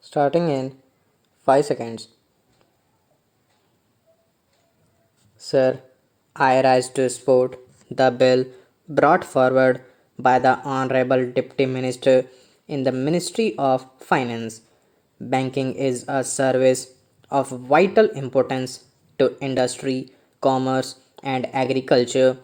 Starting in 5 seconds. Sir, I rise to support the bill brought forward by the Honorable Deputy Minister in the Ministry of Finance. Banking is a service of vital importance to industry, commerce, and agriculture.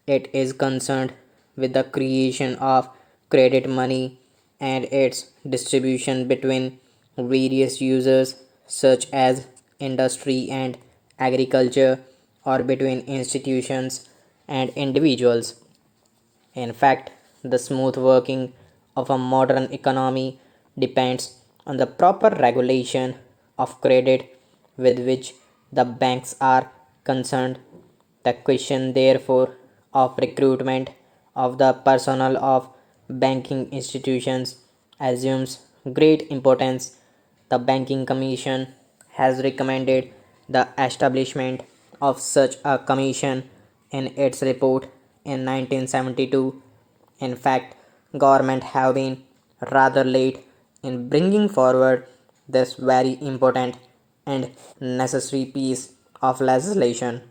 It is concerned with the creation of credit money and its distribution between various users such as industry and agriculture or between institutions and individuals. In fact, the smooth working of a modern economy depends on the proper regulation of credit with which the banks are concerned. The question, therefore, of recruitment of the personnel of banking institutions assumes great importance. The Banking Commission has recommended the establishment of such a commission in its report in 1972. In fact, government have been rather late in bringing forward this very important and necessary piece of legislation.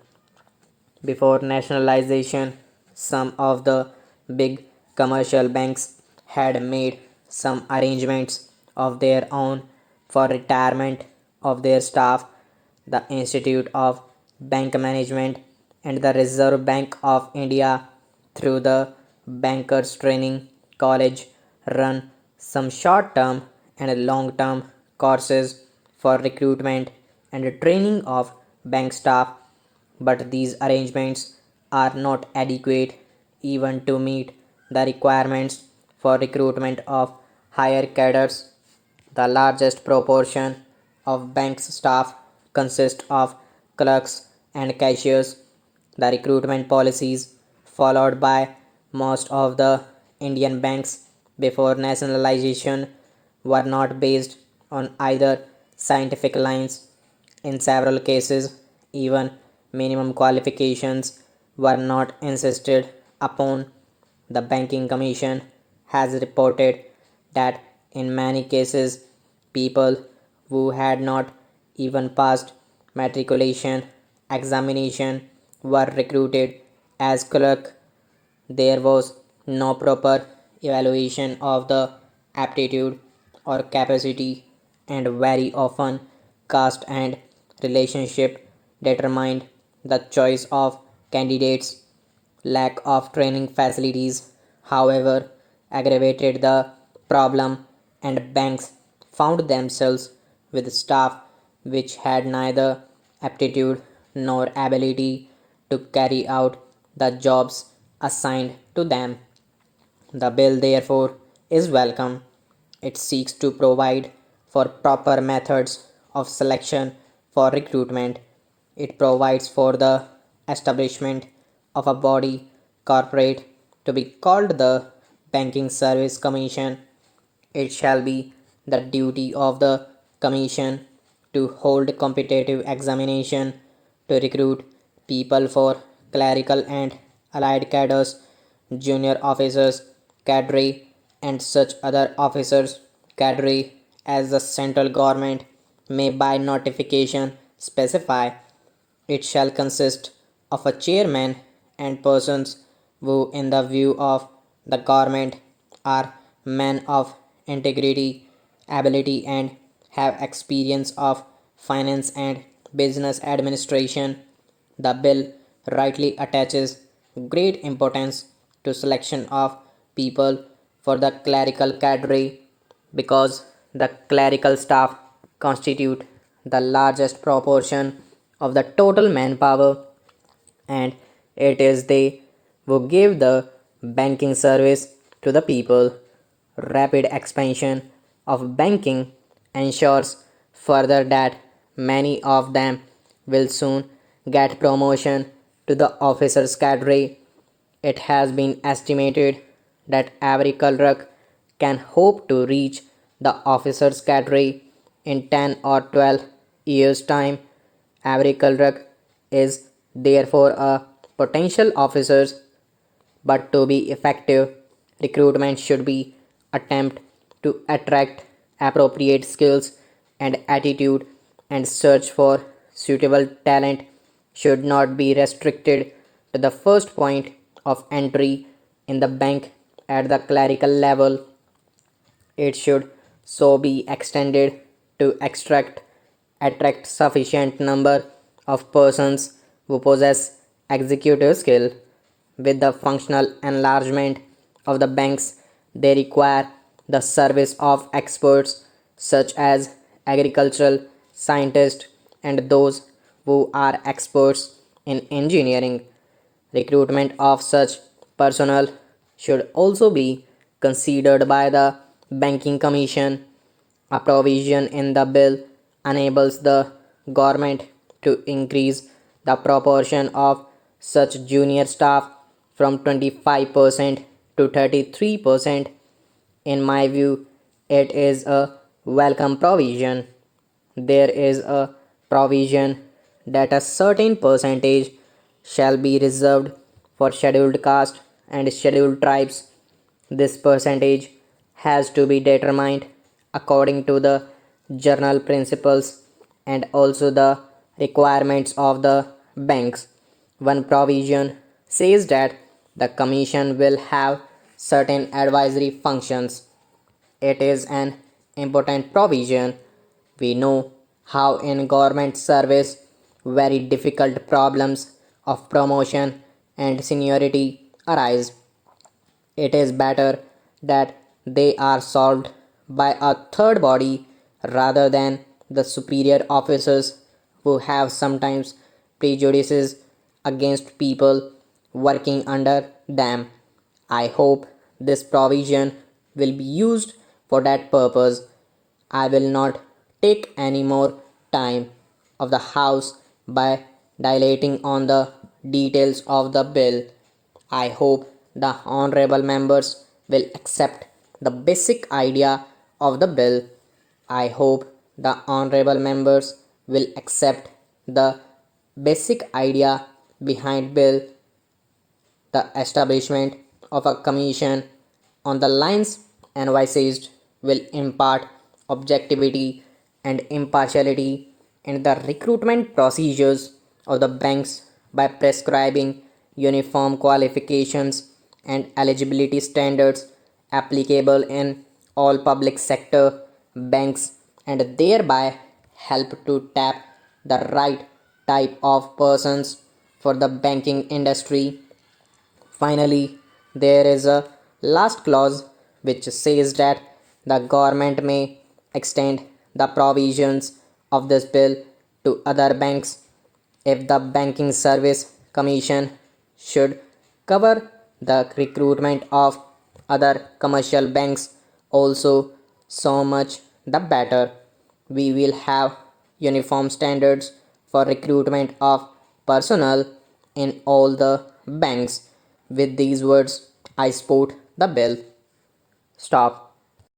Before nationalization, some of the big commercial banks had made some arrangements of their own for retirement of their staff. The Institute of Bank Management and the Reserve Bank of India, through the Bankers Training College, run some short term and long term courses for recruitment and training of bank staff, but these arrangements are not adequate even to meet the requirements for recruitment of higher cadres. The largest proportion of bank's staff consist of clerks and cashiers. The recruitment policies followed by most of the Indian banks before nationalization were not based on either scientific lines. In several cases, even minimum qualifications were not insisted upon. The Banking Commission has reported that in many cases, people who had not even passed matriculation examination were recruited as clerk. There was no proper evaluation of the aptitude or capacity, and very often caste and relationship determined the choice of candidates. Lack of training facilities, however, aggravated the problem, and banks found themselves with staff which had neither aptitude nor ability to carry out the jobs assigned to them. The bill, therefore, is welcome. It seeks to provide for proper methods of selection for recruitment. It provides for the establishment of a body corporate to be called the Banking Service Commission. It shall be the duty of the Commission to hold competitive examination to recruit people for clerical and allied cadres, junior officers, cadre, and such other officers, cadre, as the central government may by notification specify. It shall consist of a chairman and persons who, in the view of the government, are men of integrity, ability, and have experience of finance and business administration. The bill rightly attaches great importance to selection of people for the clerical cadre because the clerical staff constitute the largest proportion of the total manpower, and it is they who give the banking service to the people. Rapid expansion of banking ensures further that many of them will soon get promotion to the officers cadre. It has been estimated that every clerk can hope to reach the officers cadre in 10 or 12 years' time. Every clerk is therefore a potential officer, but to be effective, recruitment should be attempt to attract appropriate skills and attitude and search for suitable talent should not be restricted to the first point of entry in the bank at the clerical level. It should so be extended to attract sufficient number of persons who possess executive skill. With the functional enlargement of the banks, they require the service of experts such as agricultural scientists and those who are experts in engineering. Recruitment of such personnel should also be considered by the Banking Commission. A provision in the bill enables the government to increase the proportion of such junior staff from 25% to 33%. In my view, it is a welcome provision. There is a provision that a certain percentage shall be reserved for scheduled caste and scheduled tribes. This percentage has to be determined according to the journal principles and also the requirements of the banks. One provision says that the commission will have certain advisory functions. It is an important provision. We know how in government service very difficult problems of promotion and seniority arise. It is better that they are solved by a third body rather than the superior officers who have sometimes prejudices against people working under them. I hope this provision will be used for that purpose. I will not take any more time of the House by dilating on the details of the bill. I hope the honorable members will accept the basic idea of the bill. I hope the honorable members will accept the basic idea behind bill, the establishment of a commission on the lines envisaged will impart objectivity and impartiality in the recruitment procedures of the banks by prescribing uniform qualifications and eligibility standards applicable in all public sector banks and thereby help to tap the right type of persons for the banking industry. Finally, there is a last clause which says that the government may extend the provisions of this bill to other banks if the Banking Service Commission should cover the recruitment of other commercial banks also, so much the better. We will have uniform standards for recruitment of personnel in all the banks. With these words, I support the bill. Stop.